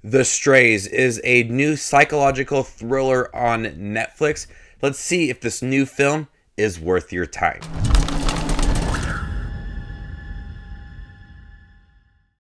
The Strays is a new psychological thriller on Netflix. Let's see if this new film is worth your time.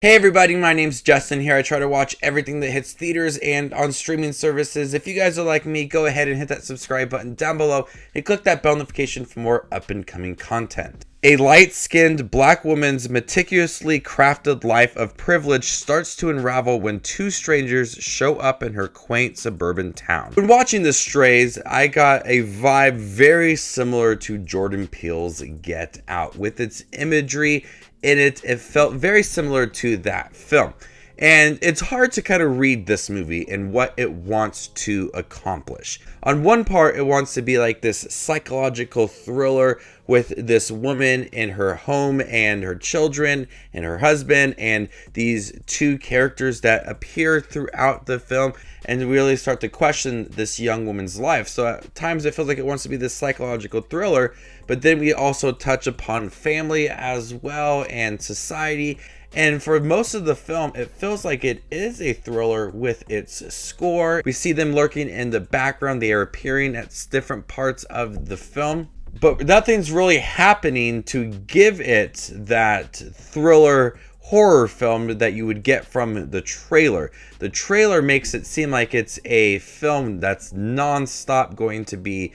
Hey everybody, my name's Justin here. I try to watch everything that hits theaters and on streaming services. If you guys are like me, go ahead and hit that subscribe button down below and click that bell notification for more up and coming content. A light-skinned black woman's meticulously crafted life of privilege starts to unravel when two strangers show up in her quaint suburban town. When watching The Strays, I got a vibe very similar to Jordan Peele's Get Out. With its imagery in it, it felt very similar to that film. And it's hard to kind of read this movie and what it wants to accomplish. On one part, it wants to be like this psychological thriller with this woman in her home and her children and her husband and these two characters that appear throughout the film and really start to question this young woman's life. So at times it feels like it wants to be this psychological thriller, but then we also touch upon family as well and society. And for most of the film, it feels like it is a thriller with its score. We see them lurking in the background. They are appearing at different parts of the film, but nothing's really happening to give it that thriller horror film that you would get from the trailer. The trailer makes it seem like it's a film that's non-stop going to be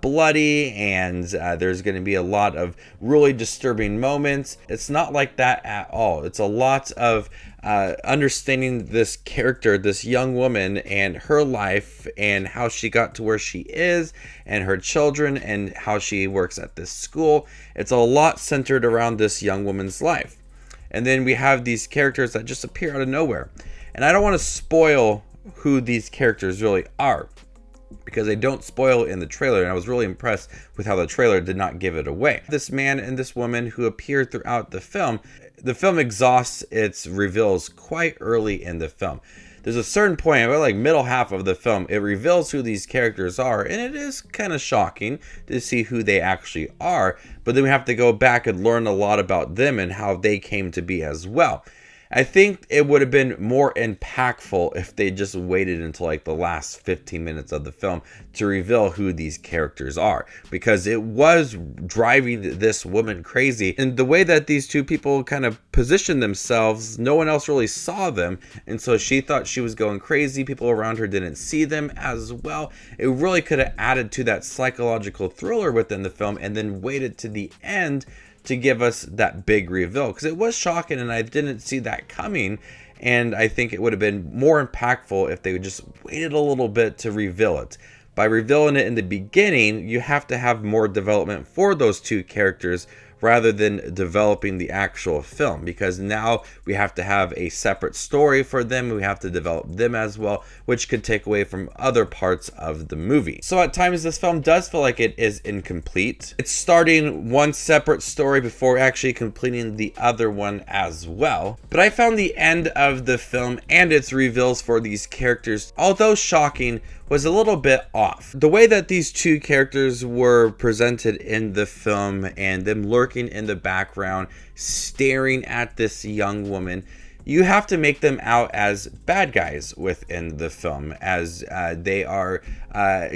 bloody and there's going to be a lot of really disturbing moments. It's not like that at all. It's a lot of understanding this character, this young woman and her life and how she got to where she is and her children and how she works at this school. It's a lot centered around this young woman's life. And then we have these characters that just appear out of nowhere. And I don't want to spoil who these characters really are, because they don't spoil in the trailer, and I was really impressed with how the trailer did not give it away. This man and this woman who appear throughout the film exhausts its reveals quite early in the film. There's a certain point, about like middle half of the film, it reveals who these characters are, and it is kind of shocking to see who they actually are, but then we have to go back and learn a lot about them and how they came to be as well. I think it would have been more impactful if they just waited until like the last 15 minutes of the film to reveal who these characters are, because it was driving this woman crazy. And the way that these two people kind of positioned themselves, no one else really saw them, and so she thought she was going crazy. People around her didn't see them as well. It really could have added to that psychological thriller within the film and then waited to the end to give us that big reveal, because it was shocking and I didn't see that coming. And I think it would have been more impactful if they just waited a little bit to reveal it. By revealing it in the beginning, you have to have more development for those two characters rather than developing the actual film, because now we have to have a separate story for them. We have to develop them as well, which could take away from other parts of the movie. So at times this film does feel like it is incomplete. It's starting one separate story before actually completing the other one as well. But I found the end of the film and its reveals for these characters, although shocking, was a little bit off. The way that these two characters were presented in the film and them lurking in the background, staring at this young woman, you have to make them out as bad guys within the film, as they are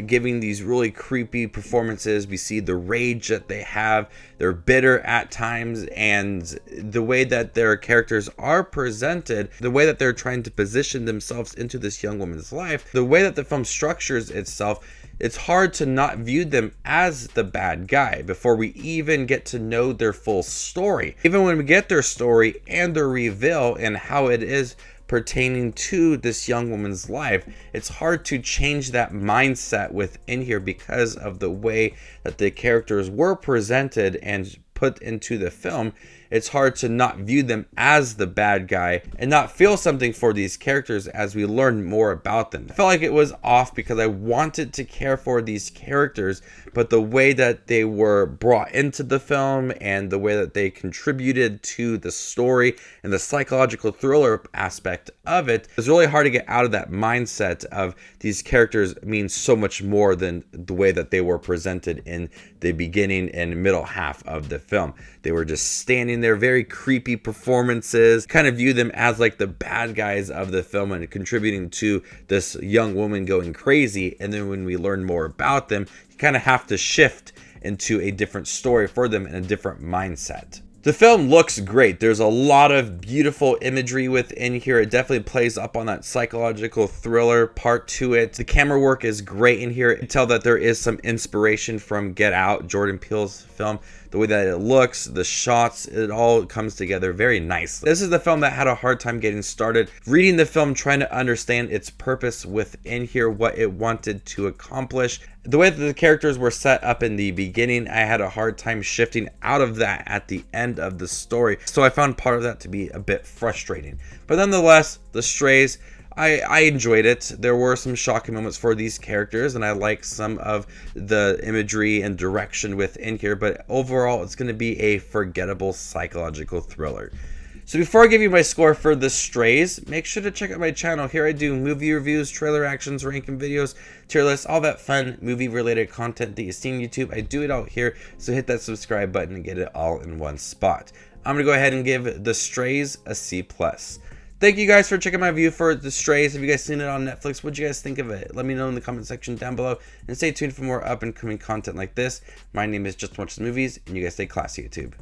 giving these really creepy performances. We see the rage that they have. They're bitter at times, and the way that their characters are presented, the way that they're trying to position themselves into this young woman's life, the way that the film structures itself, it's hard to not view them as the bad guy before we even get to know their full story. Even when we get their story and their reveal and how it is pertaining to this young woman's life, it's hard to change that mindset within here because of the way that the characters were presented and put into the film. It's hard to not view them as the bad guy and not feel something for these characters as we learn more about them. I felt like it was off because I wanted to care for these characters, but the way that they were brought into the film and the way that they contributed to the story and the psychological thriller aspect of it, was really hard to get out of that mindset of these characters mean so much more than the way that they were presented in the beginning and middle half of the film. They were just standing in there, very creepy performances, kind of view them as like the bad guys of the film and contributing to this young woman going crazy. And then when we learn more about them, you kind of have to shift into a different story for them and a different mindset. The film looks great. There's a lot of beautiful imagery within here. It definitely plays up on that psychological thriller part to it. The camera work is great in here. You can tell that there is some inspiration from Get Out, Jordan Peele's film. The way that it looks, the shots, it all comes together very nicely. This is the film that had a hard time getting started. Reading the film, trying to understand its purpose within here, what it wanted to accomplish. The way that the characters were set up in the beginning, I had a hard time shifting out of that at the end of the story. So I found part of that to be a bit frustrating. But nonetheless, The Strays, I enjoyed it. There were some shocking moments for these characters, and I like some of the imagery and direction within here, but overall, it's going to be a forgettable psychological thriller. So before I give you my score for The Strays, make sure to check out my channel. Here I do movie reviews, trailer actions, ranking videos, tier lists, all that fun movie-related content that you see on YouTube. I do it all here, so hit that subscribe button and get it all in one spot. I'm going to go ahead and give The Strays a C+. Thank you guys for checking my review for The Strays. Have you guys seen it on Netflix? What'd you guys think of it? Let me know in the comment section down below. And stay tuned for more up and coming content like this. My name is Just Watch the Movies, and you guys stay classy, YouTube.